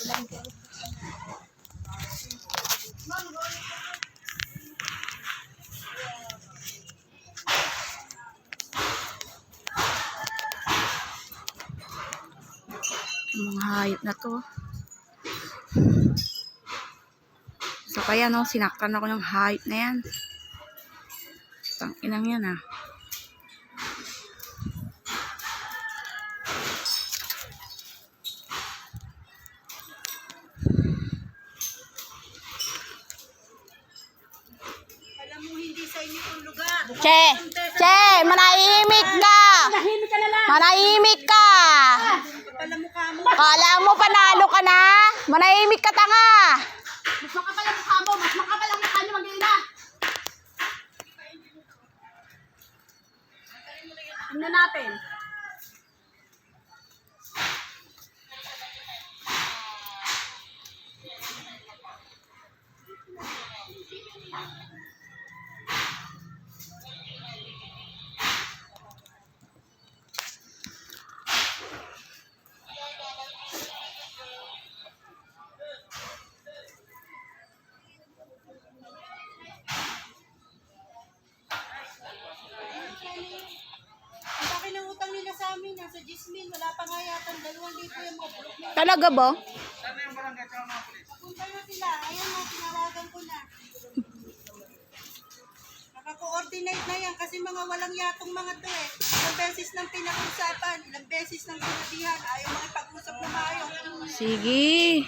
Mga hayop na to. So kaya no, sinaktan ako ng hayop na yan. Tanginang yan ah. Alam mo hindi sa inyo yung lugar. Che, manahimik ka. Manahimik ka. Kapala mukha mo. Kala mo panalo ka na? Manahimik ka, tanga. Mas makapal ang mukha mo. Mas makapal ang mukha niyo mag-ina. Tingnan natin. Ang laki ng utang nila sa amin. Nasa 10,000. Wala pa nga yata 2,000 yung mga bulok nila. Talaga ba? Punta na sila. Ayan na, tinawagan ko na. Naka-coordinate na yan kasi mga walang yatong mga to eh. Ilang beses nang pinakusapan, ilang beses nang sinabihan. Ayaw makipag-usap na maayos. Sige.